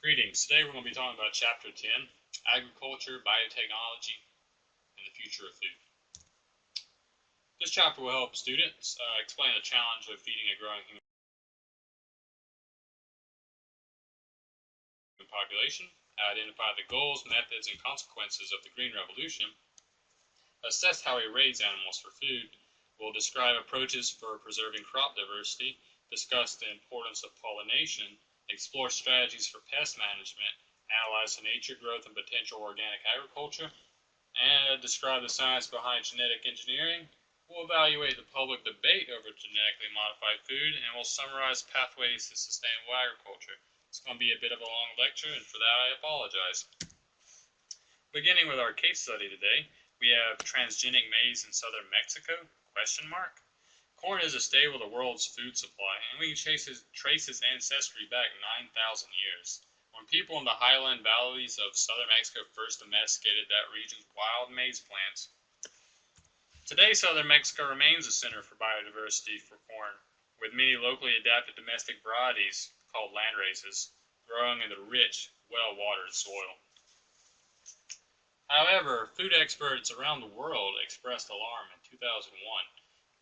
Greetings. Today we're going to be talking about Chapter 10, Agriculture, Biotechnology, and the Future of Food. This chapter will help students explain the challenge of feeding a growing human population, identify the goals, methods, and consequences of the Green Revolution, assess how we raise animals for food, we'll describe approaches for preserving crop diversity, discuss the importance of pollination, explore strategies for pest management, analyze the nature, growth, and potential organic agriculture, and describe the science behind genetic engineering. We'll evaluate the public debate over genetically modified food, and we'll summarize pathways to sustainable agriculture. It's going to be a bit of a long lecture, and for that I apologize. Beginning with our case study today, we have transgenic maize in southern Mexico, ? Corn is a staple of the world's food supply, and we can trace its ancestry back 9,000 years. When people in the highland valleys of southern Mexico first domesticated that region's wild maize plants. Today, southern Mexico remains a center for biodiversity for corn, with many locally adapted domestic varieties called landraces growing in the rich, well-watered soil. However, food experts around the world expressed alarm in 2001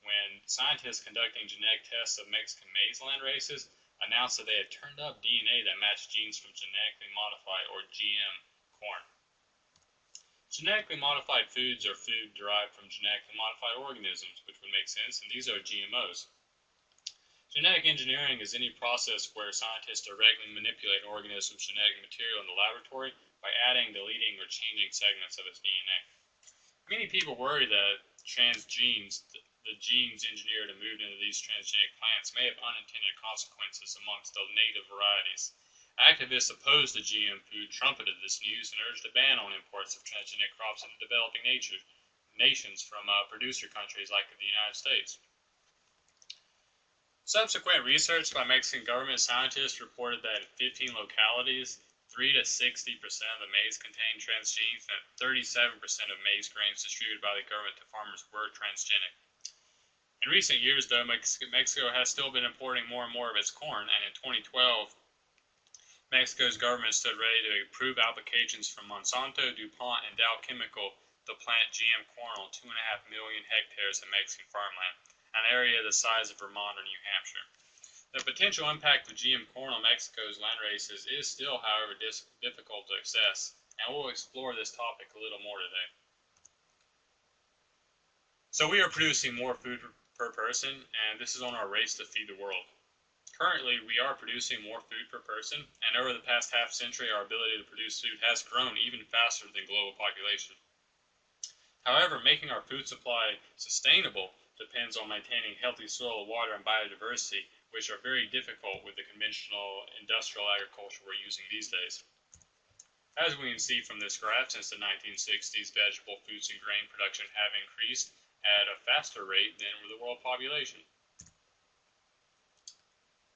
when scientists conducting genetic tests of Mexican maize landraces announced that they had turned up DNA that matched genes from genetically modified, or GM, corn. Genetically modified foods are food derived from genetically modified organisms, which would make sense, and these are GMOs. Genetic engineering is any process where scientists directly manipulate an organism's genetic material in the laboratory by adding, deleting, or changing segments of its DNA. Many people worry that transgenes, the genes engineered and moved into these transgenic plants, may have unintended consequences amongst the native varieties. Activists opposed the GM food trumpeted this news and urged a ban on imports of transgenic crops into developing nations from producer countries like the United States. Subsequent research by Mexican government scientists reported that in 15 localities, 3 to 60% of the maize contained transgenes, and 37% of maize grains distributed by the government to farmers were transgenic. In recent years, though, Mexico has still been importing more and more of its corn, and in 2012, Mexico's government stood ready to approve applications from Monsanto, DuPont, and Dow Chemical to plant GM corn on 2.5 million hectares of Mexican farmland, an area the size of Vermont or New Hampshire. The potential impact of GM corn on Mexico's landraces is still, however, difficult to assess, and we'll explore this topic a little more today. So we are producing more food per person, and this is on our race to feed the world. Currently, we are producing more food per person, and over the past half century, our ability to produce food has grown even faster than global population. However, making our food supply sustainable depends on maintaining healthy soil, water, and biodiversity, which are very difficult with the conventional industrial agriculture we're using these days. As we can see from this graph, since the 1960s, vegetable, fruits, and grain production have increased at a faster rate than the world population.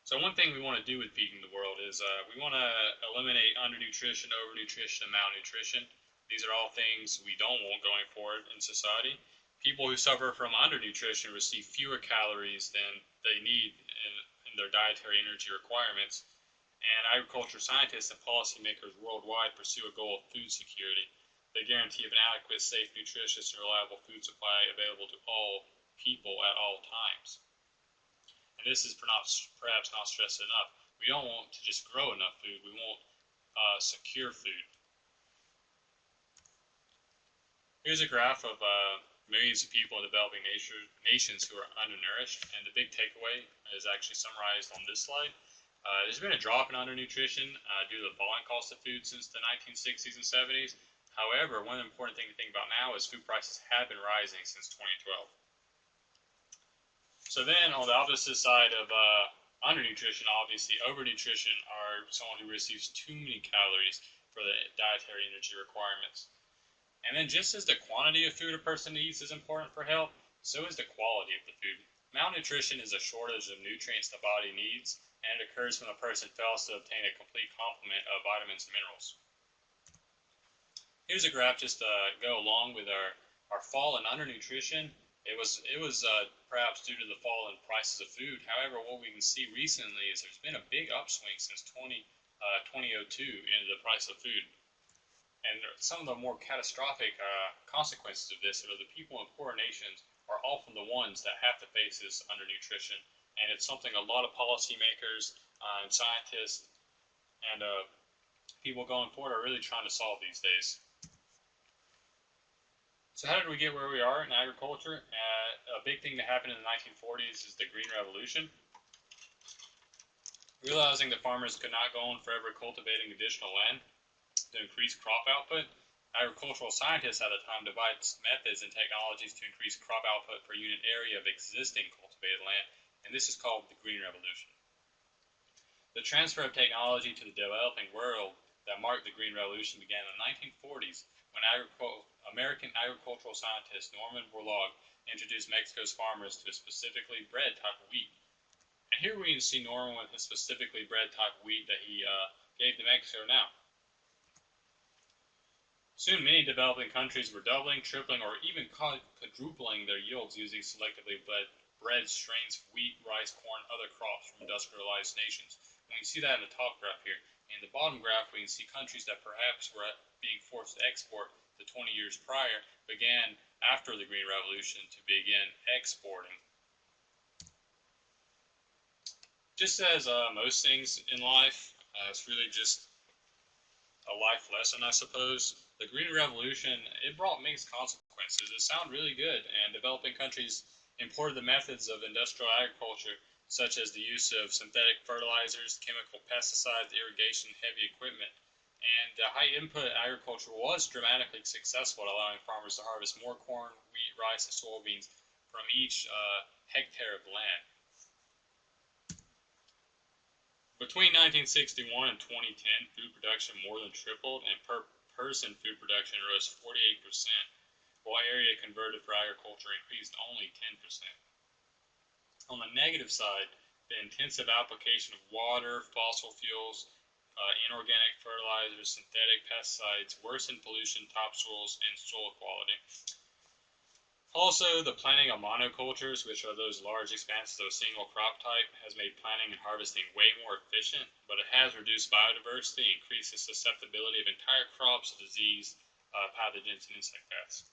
So one thing we want to do with feeding the world is we want to eliminate undernutrition, overnutrition, and malnutrition. These are all things we don't want going forward in society. People who suffer from undernutrition receive fewer calories than they need in their dietary energy requirements, and agriculture scientists and policymakers worldwide pursue a goal of food security. They guarantee an adequate, safe, nutritious, and reliable food supply available to all people at all times. And this is perhaps not stressed enough. We don't want to just grow enough food. We want secure food. Here's a graph of millions of people in developing nations who are undernourished, and the big takeaway is actually summarized on this slide. There's been a drop in undernutrition due to the falling cost of food since the 1960s and 70s. However, one important thing to think about now is food prices have been rising since 2012. So then, on the opposite side of undernutrition, obviously, overnutrition are someone who receives too many calories for the dietary energy requirements. And then just as the quantity of food a person eats is important for health, so is the quality of the food. Malnutrition is a shortage of nutrients the body needs, and it occurs when a person fails to obtain a complete complement of vitamins and minerals. Here's a graph just to go along with our fall in undernutrition. It was perhaps due to the fall in prices of food. However, what we can see recently is there's been a big upswing since 2002 into the price of food. And some of the more catastrophic consequences of this are the people in poor nations are often the ones that have to face this undernutrition. And it's something a lot of policymakers and scientists and people going forward are really trying to solve these days. So how did we get where we are in agriculture? A big thing that happened in the 1940s is the Green Revolution. Realizing that farmers could not go on forever cultivating additional land to increase crop output, agricultural scientists at the time devised methods and technologies to increase crop output per unit area of existing cultivated land, and this is called the Green Revolution. The transfer of technology to the developing world that marked the Green Revolution began in the 1940s when American agricultural scientist Norman Borlaug introduced Mexico's farmers to a specifically bred type of wheat. And here we can see Norman with a specifically bred type of wheat that he gave to Mexico now. Soon, many developing countries were doubling, tripling, or even quadrupling their yields using selectively bred strains of wheat, rice, corn, and other crops from industrialized nations. And we can see that in the top graph here. In the bottom graph, we can see countries that perhaps were being forced to export the 20 years prior began after the Green Revolution to begin exporting. Just as most things in life, it's really just a life lesson, I suppose. The Green Revolution, it brought mixed consequences. It sounded really good, and developing countries imported the methods of industrial agriculture, such as the use of synthetic fertilizers, chemical pesticides, irrigation, heavy equipment. And high input agriculture was dramatically successful at allowing farmers to harvest more corn, wheat, rice, and soybeans from each hectare of land. Between 1961 and 2010, food production more than tripled, and per person food production rose 48%, while area converted for agriculture increased only 10%. On the negative side, the intensive application of water, fossil fuels, inorganic fertilizers, synthetic pesticides worsened pollution, topsoils, and soil quality. Also, the planting of monocultures, which are those large expanses of a single crop type, has made planting and harvesting way more efficient, but it has reduced biodiversity and increased the susceptibility of entire crops to disease, pathogens, and insect pests.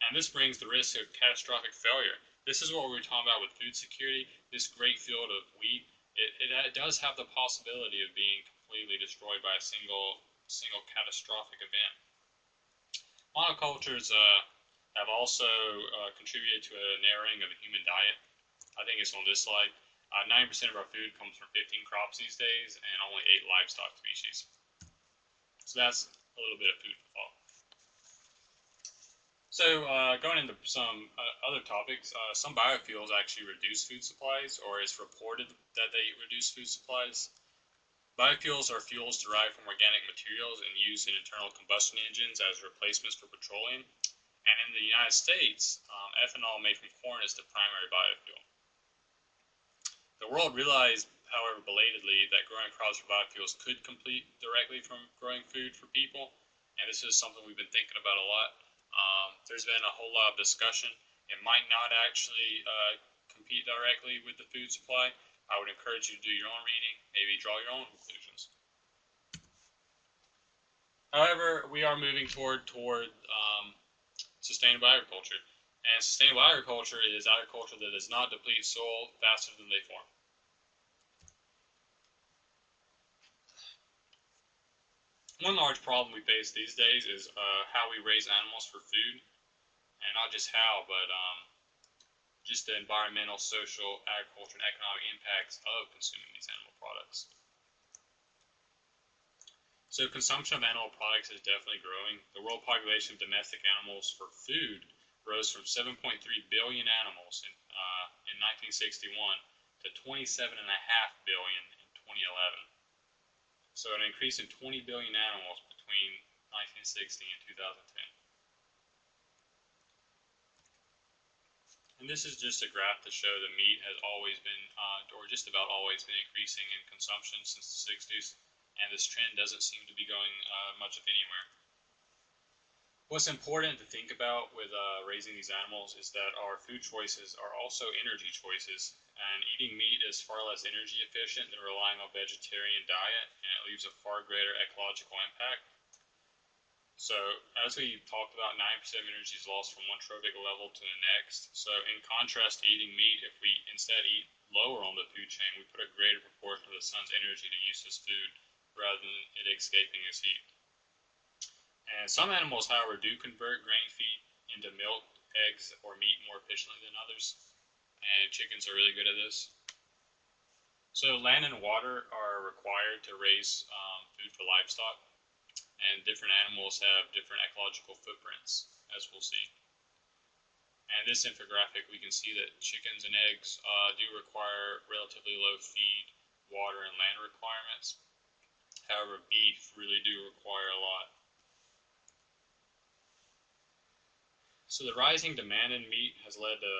And this brings the risk of catastrophic failure. This is what we were talking about with food security. This great field of wheat, it does have the possibility of being completely destroyed by a single catastrophic event. Monocultures have also contributed to a narrowing of the human diet. I think it's on this slide. 9% of our food comes from 15 crops these days and only 8 livestock species. So that's a little bit of food for thought. So going into some other topics, some biofuels actually reduce food supplies, or it's reported that they reduce food supplies. Biofuels are fuels derived from organic materials and used in internal combustion engines as replacements for petroleum. And in the United States, ethanol made from corn is the primary biofuel. The world realized, however belatedly, that growing crops for biofuels could compete directly from growing food for people, and this is something we've been thinking about a lot. There's been a whole lot of discussion. It might not actually compete directly with the food supply. I would encourage you to do your own reading, maybe draw your own conclusions. However, we are moving toward sustainable agriculture. And sustainable agriculture is agriculture that does not deplete soil faster than they form. One large problem we face these days is how we raise animals for food. And not just how, but just the environmental, social, agriculture, and economic impacts of consuming these animal products. So consumption of animal products is definitely growing. The world population of domestic animals for food rose from 7.3 billion animals in 1961 to 27.5 billion in 2011. So an increase in 20 billion animals between 1960 and 2010. And this is just a graph to show that meat has always been, or just about always been increasing in consumption since the 60s. And this trend doesn't seem to be going much of anywhere. What's important to think about with raising these animals is that our food choices are also energy choices, And eating meat is far less energy efficient than relying on vegetarian diet, and it leaves a far greater ecological impact. So, as we talked about, 90% of energy is lost from one trophic level to the next. So, in contrast to eating meat, if we instead eat lower on the food chain, we put a greater proportion of the sun's energy to use as food rather than it escaping as heat. And some animals, however, do convert grain feed into milk, eggs, or meat more efficiently than others. And chickens are really good at this. So, land and water are required to raise food for livestock. And different animals have different ecological footprints, as we'll see. And this infographic, we can see that chickens and eggs do require relatively low feed, water, and land requirements. However, beef really do require a lot. So the rising demand in meat has led to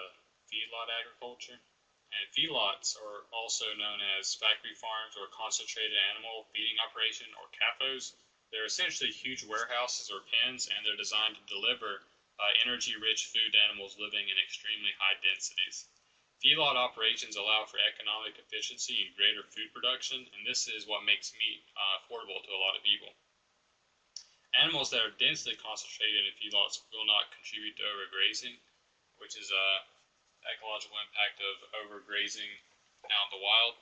feedlot agriculture. And feedlots are also known as factory farms or concentrated animal feeding operation, or CAFOs. They're essentially huge warehouses or pens, and they're designed to deliver energy-rich food to animals living in extremely high densities. Feedlot operations allow for economic efficiency and greater food production, and this is what makes meat affordable to a lot of people. Animals that are densely concentrated in feedlots will not contribute to overgrazing, which is an ecological impact of overgrazing out in the wild.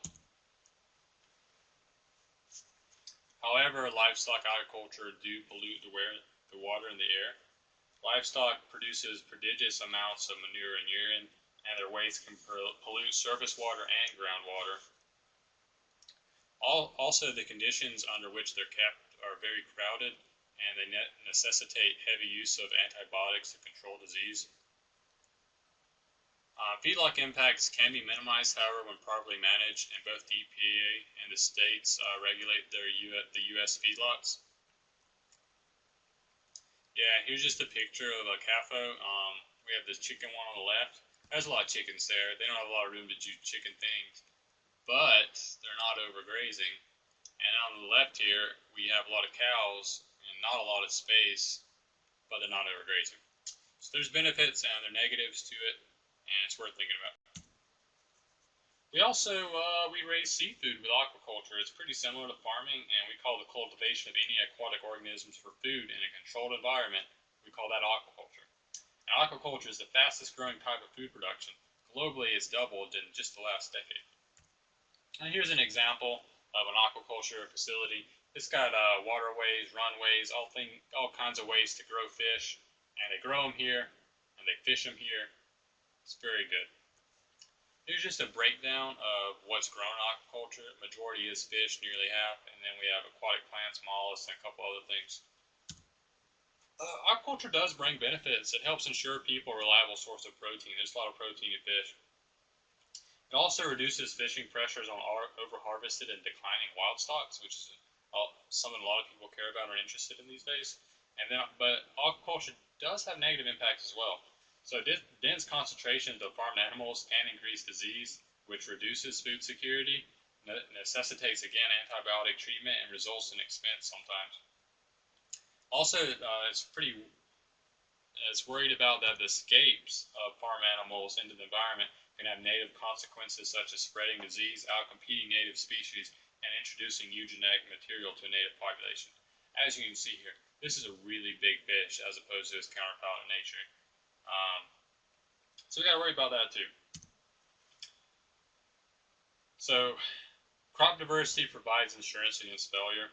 However, livestock agriculture do pollute the water and the air. Livestock produces prodigious amounts of manure and urine, and their waste can pollute surface water and groundwater. Also, the conditions under which they're kept are very crowded, and they necessitate heavy use of antibiotics to control disease. Feedlot impacts can be minimized, however, when properly managed, and both the EPA and the states regulate the U.S. feedlots. Yeah, here's just a picture of a CAFO. We have this chicken one on the left. There's a lot of chickens there. They don't have a lot of room to do chicken things, but they're not overgrazing. And on the left here, we have a lot of cows and not a lot of space, but they're not overgrazing. So there's benefits and there are negatives to it, and it's worth thinking about. We also we raise seafood with aquaculture. It's pretty similar to farming, and we call the cultivation of any aquatic organisms for food in a controlled environment. We call that aquaculture. Now, aquaculture is the fastest growing type of food production. Globally, it's doubled in just the last decade. And here's an example of an aquaculture facility. It's got waterways, runways, all kinds of ways to grow fish, and they grow them here, and they fish them here. It's very good. Here's just a breakdown of what's grown in aquaculture. Majority is fish, nearly half, and then we have aquatic plants, mollusks, and a couple other things. Aquaculture does bring benefits. It helps ensure people a reliable source of protein. There's a lot of protein in fish. It also reduces fishing pressures on over-harvested and declining wild stocks, which is something a lot of people care about and are interested in these days. But aquaculture does have negative impacts as well. So dense concentrations of farmed animals can increase disease, which reduces food security, necessitates, again, antibiotic treatment, and results in expense sometimes. Also, it's worried about that the escapes of farm animals into the environment can have negative consequences such as spreading disease, outcompeting native species, and introducing eugenetic material to a native population. As you can see here, this is a really big fish as opposed to its counterpart in nature. So we got to worry about that too. So crop diversity provides insurance against failure.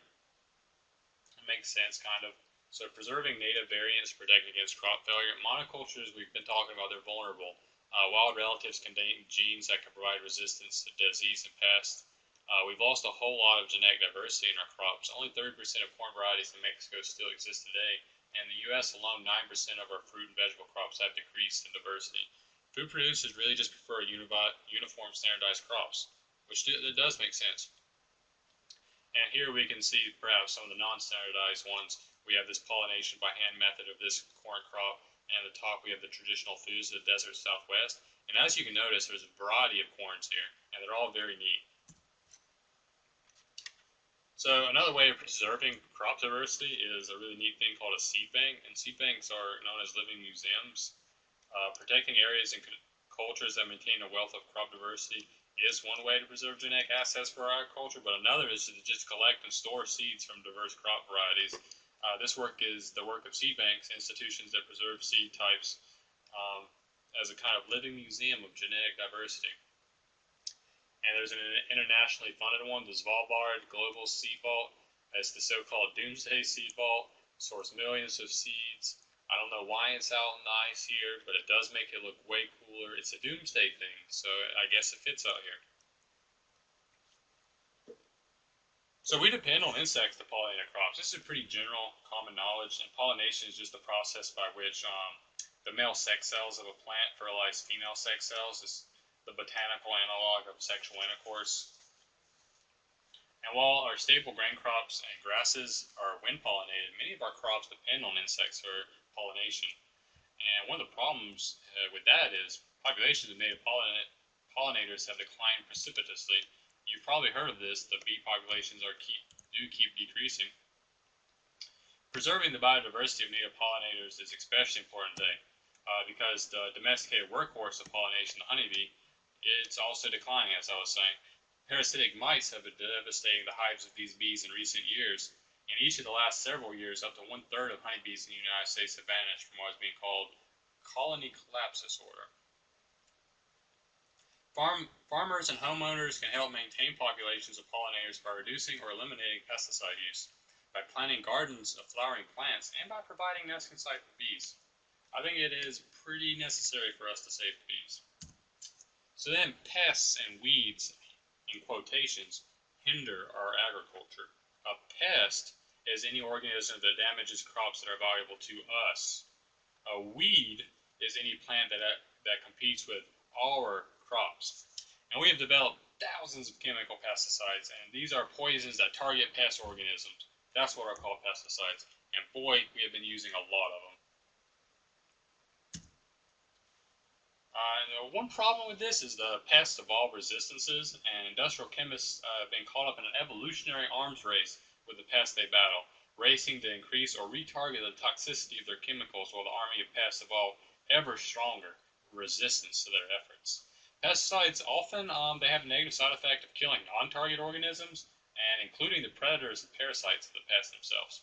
It makes sense, kind of. So preserving native variants protect against crop failure. Monocultures, we've been talking about, they're vulnerable. Wild relatives contain genes that can provide resistance to disease and pests. We've lost a whole lot of genetic diversity in our crops. Only 30% of corn varieties in Mexico still exist today. In the U.S. alone, 9% of our fruit and vegetable crops have decreased in diversity. Food producers really just prefer uniform standardized crops, which does make sense. And here we can see perhaps some of the non-standardized ones. We have this pollination by hand method of this corn crop, and at the top we have the traditional foods of the desert Southwest. And as you can notice, there's a variety of corns here, and they're all very neat. So another way of preserving crop diversity is a really neat thing called a seed bank, and seed banks are known as living museums. Protecting areas in cultures that maintain a wealth of crop diversity is one way to preserve genetic assets for agriculture, but another is to just collect and store seeds from diverse crop varieties. This work is the work of seed banks, institutions that preserve seed types as a kind of living museum of genetic diversity. And there's an internationally funded one, the Svalbard Global Seed Vault. It's the so-called Doomsday Seed Vault. Stores millions of seeds. I don't know why it's out in the ice here, but it does make it look way cooler. It's a doomsday thing, so I guess it fits out here. So we depend on insects to pollinate our crops. This is pretty general, common knowledge, and pollination is just the process by which the male sex cells of a plant fertilize female sex cells. It's the botanical analog of sexual intercourse. And while our staple grain crops and grasses are wind pollinated, many of our crops depend on insects for pollination. And one of the problems with that is populations of native pollinators have declined precipitously. You've probably heard of this. The bee populations do keep decreasing. Preserving the biodiversity of native pollinators is especially important today because the domesticated workhorse of pollination, the honeybee, it's also declining, as I was saying. Parasitic mites have been devastating the hives of these bees in recent years. In each of the last several years, up to 1/3 of honeybees in the United States have vanished from what is being called colony collapse disorder. Farmers and homeowners can help maintain populations of pollinators by reducing or eliminating pesticide use, by planting gardens of flowering plants, and by providing nesting sites for bees. I think it is pretty necessary for us to save the bees. So then, pests and weeds, in quotations, hinder our agriculture. A pest is any organism that damages crops that are valuable to us. A weed is any plant that competes with our crops. And we have developed thousands of chemical pesticides, and these are poisons that target pest organisms. That's what are called pesticides. And boy, we have been using a lot of them. One problem with this is the pests evolve resistances, and industrial chemists have been caught up in an evolutionary arms race with the pests they battle, racing to increase or retarget the toxicity of their chemicals while the army of pests evolve ever stronger resistance to their efforts. Pesticides often they have a negative side effect of killing non-target organisms, and including the predators and parasites of the pests themselves.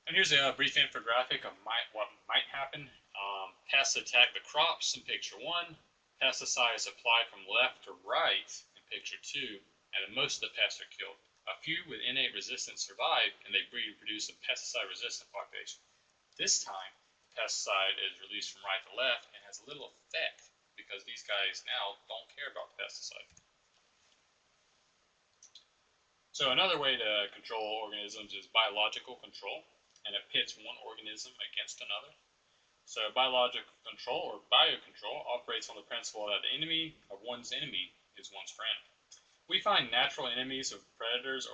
And here's a brief infographic of what might happen. Pests attack the crops in picture 1. Pesticides applied from left to right in picture 2, and most of the pests are killed. A few with innate resistance survive, and they breed and produce a pesticide-resistant population. This time, pesticide is released from right to left and has little effect because these guys now don't care about the pesticide. So another way to control organisms is biological control, and it pits one organism against another. So biological control, or biocontrol, operates on the principle that the enemy of one's enemy is one's friend. We find natural enemies of predators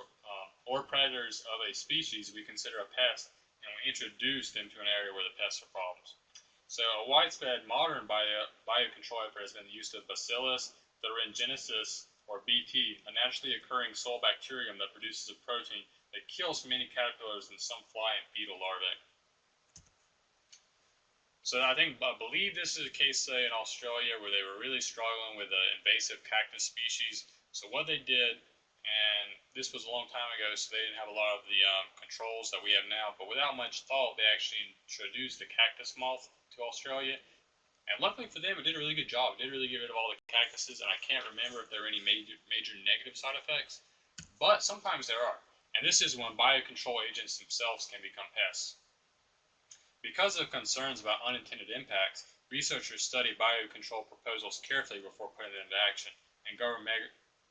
or predators of a species we consider a pest, and we introduce them to an area where the pests are problems. So a widespread modern biocontrol effort has been the use of Bacillus thuringiensis, or BT, a naturally occurring soil bacterium that produces a protein that kills many caterpillars and some fly and beetle larvae. So I believe this is a case in Australia where they were really struggling with an invasive cactus species. So what they did, and this was a long time ago, so they didn't have a lot of the controls that we have now, but without much thought, they actually introduced the cactus moth to Australia. And luckily for them, it did a really good job. It did really get rid of all the cactuses, and I can't remember if there were any major negative side effects, but sometimes there are. And this is when biocontrol agents themselves can become pests. Because of concerns about unintended impacts, researchers study biocontrol proposals carefully before putting them into action, and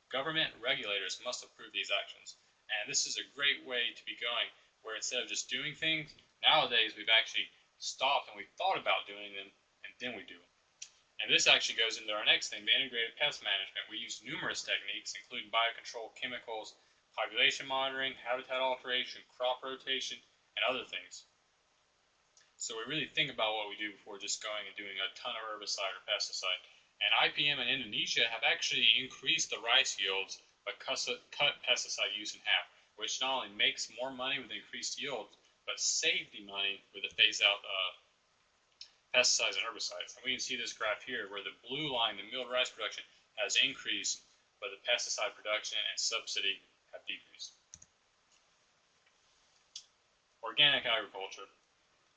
government regulators must approve these actions. And this is a great way to be going, where instead of just doing things, nowadays we've actually stopped and we've thought about doing them, and then we do them. And this actually goes into our next thing, the integrated pest management. We use numerous techniques, including biocontrol, chemicals, population monitoring, habitat alteration, crop rotation, and other things. So we really think about what we do before just going and doing a ton of herbicide or pesticide. And IPM in Indonesia have actually increased the rice yields, but cut pesticide use in half, which not only makes more money with increased yields, but saved the money with the phase out pesticides and herbicides. And we can see this graph here where the blue line, the milled rice production, has increased, but the pesticide production and subsidy have decreased. Organic agriculture.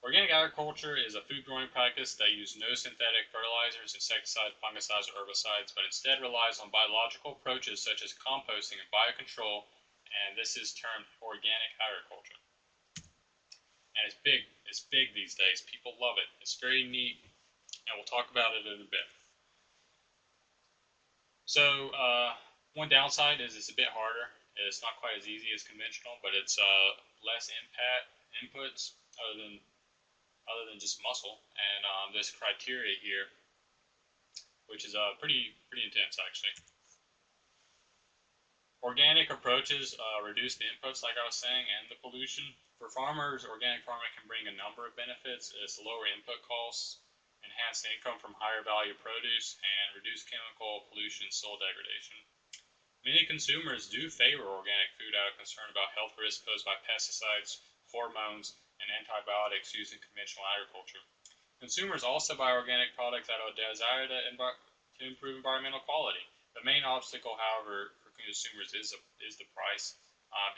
Organic agriculture is a food growing practice that uses no synthetic fertilizers, insecticides, fungicides, or herbicides, but instead relies on biological approaches such as composting and biocontrol, and this is termed organic agriculture. And it's big. It's big these days. People love it. It's very neat, and we'll talk about it in a bit. So one downside is it's a bit harder. It's not quite as easy as conventional, but it's less inputs other than just muscle, and this criteria here, which is pretty intense actually. Organic approaches reduce the inputs, like I was saying, and the pollution. For farmers, organic farming can bring a number of benefits. It's lower input costs, enhanced income from higher value produce, and reduced chemical pollution and soil degradation. Many consumers do favor organic food out of concern about health risks posed by pesticides, hormones, and antibiotics used in conventional agriculture. Consumers also buy organic products out of a desire to improve environmental quality. The main obstacle, however, for consumers is the price.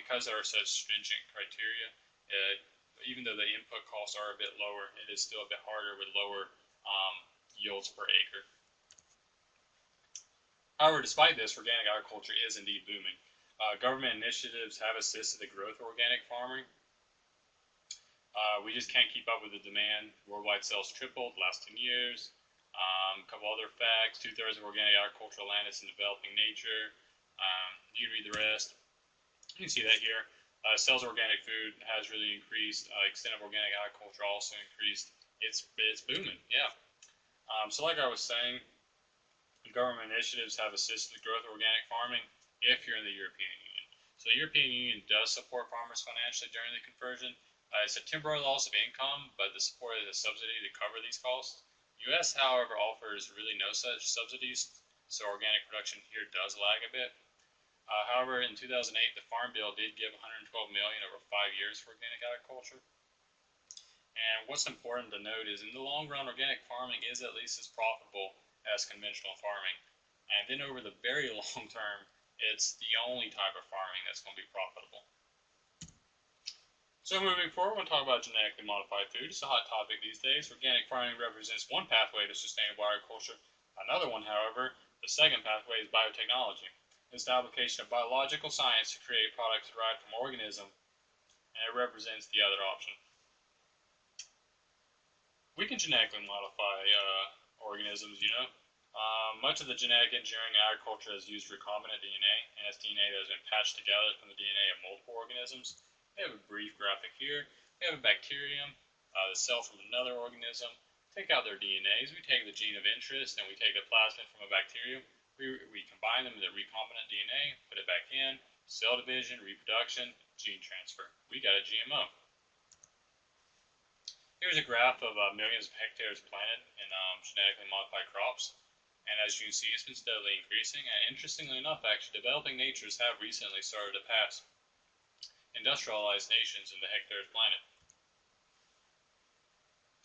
Because there are such stringent criteria, even though the input costs are a bit lower, it is still a bit harder with lower yields per acre. However, despite this, organic agriculture is indeed booming. Government initiatives have assisted the growth of organic farming. We just can't keep up with the demand. Worldwide sales tripled the last 10 years. A couple other facts: 2/3 of organic agricultural land is in developing nature. You can read the rest. You can see that here. Sales of organic food has really increased. Extent of organic agriculture also increased. It's booming, yeah. So like I was saying, government initiatives have assisted the growth of organic farming if you're in the European Union. So the European Union does support farmers financially during the conversion. It's a temporary loss of income, but the support is a subsidy to cover these costs. The U.S., however, offers really no such subsidies, so organic production here does lag a bit. However, in 2008, the Farm Bill did give $112 million over 5 years for organic agriculture. And what's important to note is, in the long run, organic farming is at least as profitable as conventional farming. And then over the very long term, it's the only type of farming that's going to be profitable. So moving forward, we'll talk about genetically modified food. It's a hot topic these days. Organic farming represents one pathway to sustainable agriculture. Another one, however, the second pathway, is biotechnology. It's the application of biological science to create products derived from organisms, and it represents the other option. We can genetically modify organisms, you know. Much of the genetic engineering in agriculture has used recombinant DNA, and it's DNA that has been patched together from the DNA of multiple organisms. We have a brief graphic here. We have a bacterium, the cell from another organism. Take out their DNAs. We take the gene of interest, and we take the plasmid from a bacterium. We combine them into recombinant DNA, put it back in, cell division, reproduction, gene transfer. We got a GMO. Here's a graph of millions of hectares planted in genetically modified crops. And as you can see, it's been steadily increasing. And interestingly enough, actually, developing natures have recently started to pass industrialized nations in the hectares planted.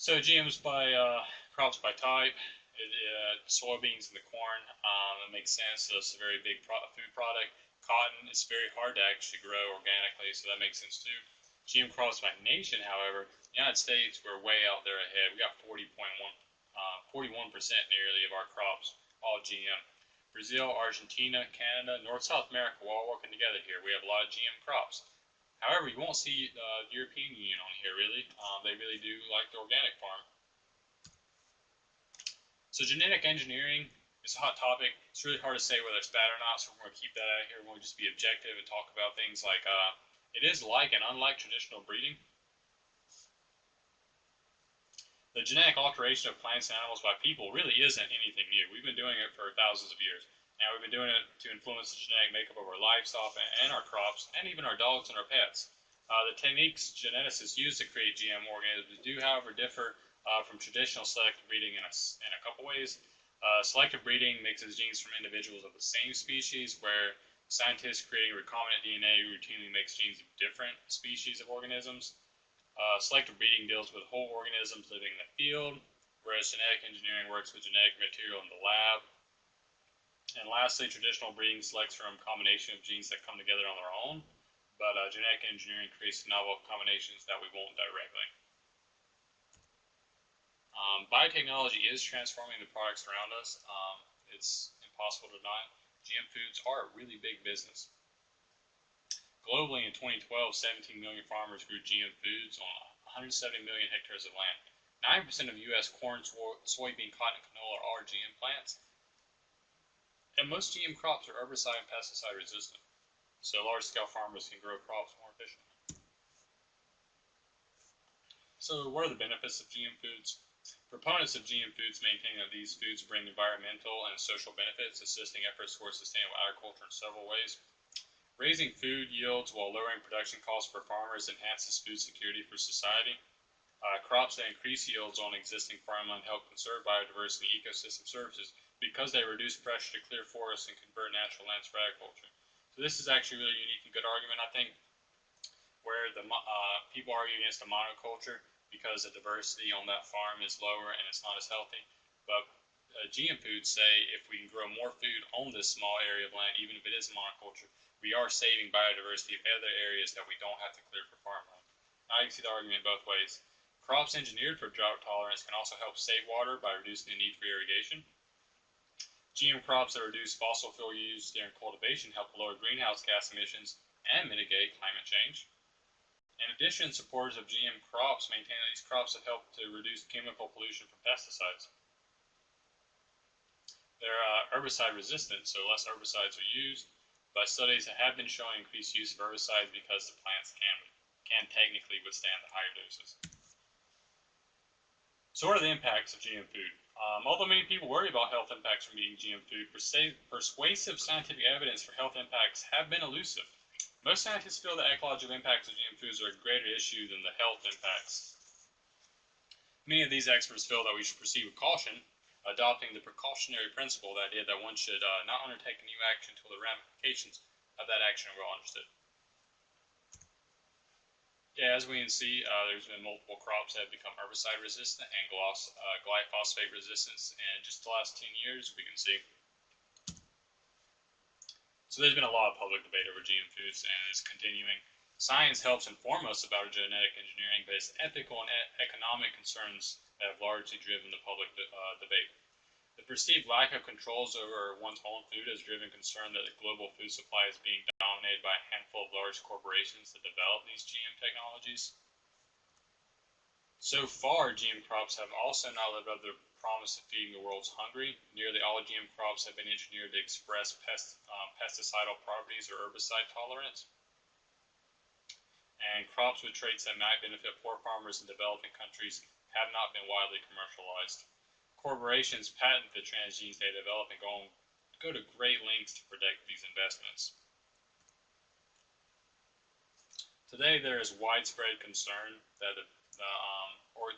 So GMs by crops by type. Soybeans and the corn, it makes sense. So it's a very big food product. Cotton, it's very hard to actually grow organically, so that makes sense too. GM crops by nation, however, the United States, we're way out there ahead. We got 41% nearly of our crops, all GM. Brazil, Argentina, Canada, North-South America, we're all working together here. We have a lot of GM crops. However, you won't see the European Union on here, really. They really do like the organic farm. So genetic engineering is a hot topic. It's really hard to say whether it's bad or not, so we're going to keep that out of here. We'll just be objective and talk about things like it is like and unlike traditional breeding. The genetic alteration of plants and animals by people really isn't anything new. We've been doing it for thousands of years. Now we've been doing it to influence the genetic makeup of our livestock and our crops, and even our dogs and our pets. The techniques geneticists use to create GM organisms do, however, differ from traditional selective breeding in a couple ways. Selective breeding mixes genes from individuals of the same species, where scientists creating recombinant DNA routinely mix genes of different species of organisms. Selective breeding deals with whole organisms living in the field, whereas genetic engineering works with genetic material in the lab. And lastly, traditional breeding selects from a combination of genes that come together on their own, but genetic engineering creates novel combinations that we won't directly. Biotechnology is transforming the products around us. It's impossible to deny. GM foods are a really big business. Globally, in 2012, 17 million farmers grew GM foods on 170 million hectares of land. 9% of U.S. corn, soybean, cotton, and canola are GM plants. And most GM crops are herbicide and pesticide resistant, so large-scale farmers can grow crops more efficiently. So what are the benefits of GM foods? Proponents of GM foods maintain that these foods bring environmental and social benefits, assisting efforts towards sustainable agriculture in several ways. Raising food yields while lowering production costs for farmers enhances food security for society. Crops that increase yields on existing farmland help conserve biodiversity and ecosystem services because they reduce pressure to clear forests and convert natural lands for agriculture. So this is actually a really unique and good argument, I think, where the people argue against the monoculture because the diversity on that farm is lower and it's not as healthy. But GM foods say if we can grow more food on this small area of land, even if it is monoculture, we are saving biodiversity of other areas that we don't have to clear for farmland. Now you can see the argument both ways. Crops engineered for drought tolerance can also help save water by reducing the need for irrigation. GM crops that reduce fossil fuel use during cultivation help lower greenhouse gas emissions and mitigate climate change. In addition, supporters of GM crops maintain that these crops have helped to reduce chemical pollution from pesticides. They're herbicide resistant, so less herbicides are used, but studies have been showing increased use of herbicides because the plants can technically withstand the higher doses. So what are the impacts of GM food? Although many people worry about health impacts from eating GM food, persuasive scientific evidence for health impacts have been elusive. Most scientists feel the ecological impacts of GM foods are a greater issue than the health impacts. Many of these experts feel that we should proceed with caution, adopting the precautionary principle, the idea that one should not undertake a new action until the ramifications of that action are well understood. Yeah, as we can see, there's been multiple crops that have become herbicide resistant and glyphosate resistance in just the last 10 years, we can see. So there's been a lot of public debate over GM foods, and it's continuing. Science helps inform us about genetic engineering, but it's ethical and economic concerns that have largely driven the public debate. The perceived lack of controls over one's own food has driven concern that the global food supply is being dominated by a handful of large corporations that develop these GM technologies. So far, GM crops have also not lived up to the promise of feeding the world's hungry. Nearly all GM crops have been engineered to express pesticidal properties or herbicide tolerance. And crops with traits that might benefit poor farmers in developing countries have not been widely commercialized. Corporations patent the transgenes they develop and go to great lengths to protect these investments. Today, there is widespread concern that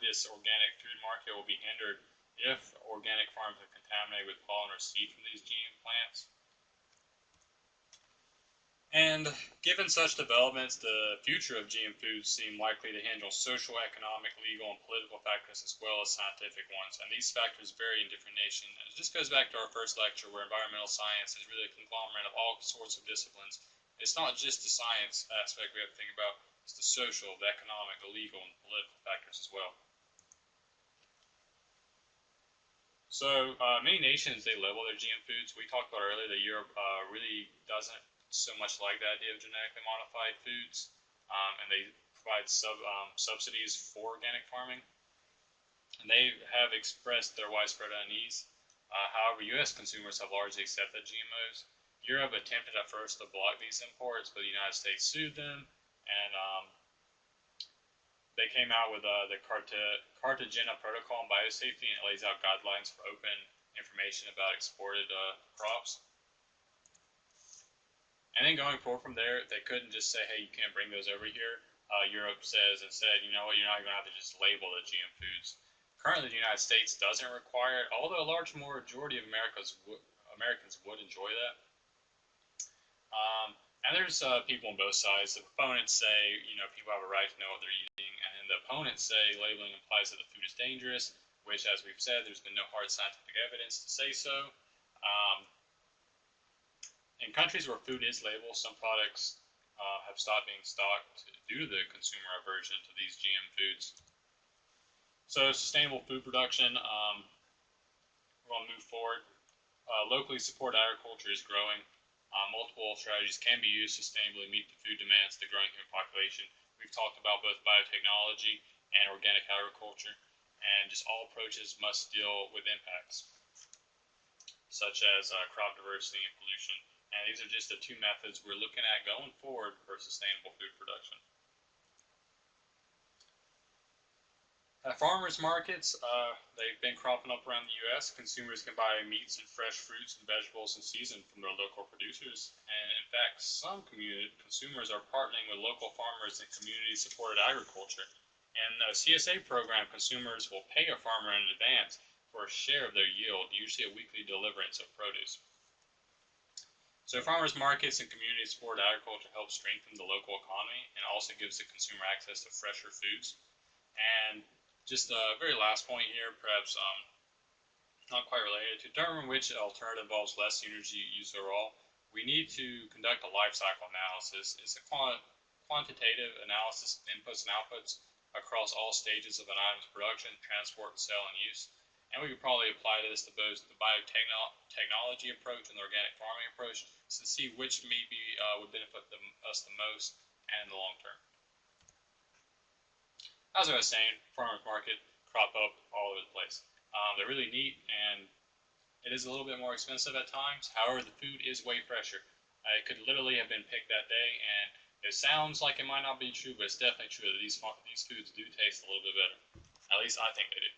this organic food market will be hindered if organic farms are contaminated with pollen or seed from these GM plants. And given such developments, the future of GM foods seem likely to hinge on social, economic, legal, and political factors as well as scientific ones. And these factors vary in different nations. And this goes back to our first lecture where environmental science is really a conglomerate of all sorts of disciplines. It's not just the science aspect we have to think about, it's the social, the economic, the legal, and political factors as well. So many nations, they label their GM foods. We talked about earlier that Europe really doesn't so much like the idea of genetically modified foods, and they provide subsidies for organic farming. And they have expressed their widespread unease. However, U.S. consumers have largely accepted GMOs. Europe attempted at first to block these imports, but the United States sued them, and they came out with the Cartagena Protocol on Biosafety, and it lays out guidelines for open information about exported crops. And then going forward from there, they couldn't just say, hey, you can't bring those over here. Europe says instead, you know what, you're not going to have to just label the GM foods. Currently, the United States doesn't require it, although a large majority of Americans would enjoy that. And there's people on both sides. The proponents say, you know, people have a right to know what they're eating, and the opponents say labeling implies that the food is dangerous. which, as we've said, there's been no hard scientific evidence to say so. In countries where food is labeled, some products have stopped being stocked due to the consumer aversion to these GM foods. So sustainable food production, we're going to move forward. Locally supported agriculture is growing. Multiple strategies can be used to sustainably meet the food demands of the growing human population. We've talked about both biotechnology and organic agriculture, and just all approaches must deal with impacts, such as crop diversity and pollution. And these are just the two methods we're looking at going forward for sustainable food production. At farmers markets, they've been cropping up around the U.S. Consumers can buy meats and fresh fruits and vegetables in season from their local producers. And in fact, some consumers are partnering with local farmers in community-supported agriculture. In a CSA program, consumers will pay a farmer in advance for a share of their yield, usually a weekly deliverance of produce. So farmers markets and community-supported agriculture help strengthen the local economy and also gives the consumer access to fresher foods. And just a very last point here, perhaps not quite related, to determine which alternative involves less energy use overall, we need to conduct a life cycle analysis. It's a quantitative analysis of inputs and outputs across all stages of an item's production, transport, sale, and use. And we could probably apply this to both the biotechnology approach and the organic farming approach to see which maybe would benefit us the most and in the long term. As I was saying, farmers market crop up all over the place. They're really neat, and it is a little bit more expensive at times. However, the food is way fresher. It could literally have been picked that day, and it sounds like it might not be true, but it's definitely true that these foods do taste a little bit better. At least I think they do.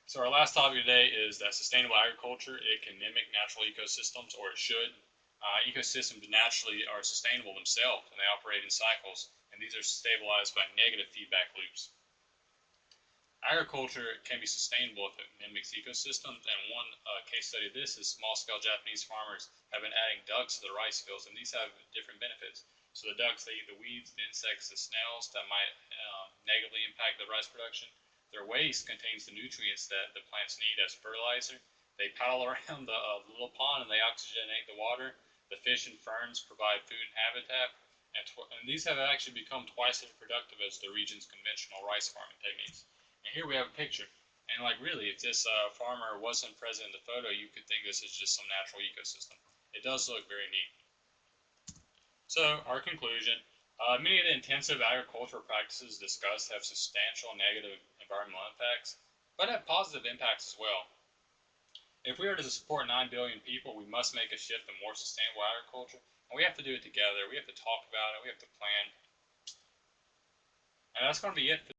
So our last topic today is that sustainable agriculture, it can mimic natural ecosystems, or it should. Ecosystems naturally are sustainable themselves, and they operate in cycles, and these are stabilized by negative feedback loops. Agriculture can be sustainable if it mimics ecosystems, and one case study of this is small-scale Japanese farmers have been adding ducks to the rice fields, and these have different benefits. So the ducks, they eat the weeds, the insects, the snails that might negatively impact the rice production. Their waste contains the nutrients that the plants need as fertilizer. They paddle around the little pond and they oxygenate the water. The fish and ferns provide food and habitat. And these have actually become twice as productive as the region's conventional rice farming techniques. And here we have a picture. And like really, if this farmer wasn't present in the photo, you could think this is just some natural ecosystem. It does look very neat. So our conclusion, many of the intensive agricultural practices discussed have substantial negative environmental impacts, but have positive impacts as well. If we are to support 9 billion people, we must make a shift to more sustainable agriculture, and we have to do it together. We have to talk about it. We have to plan. And that's going to be it for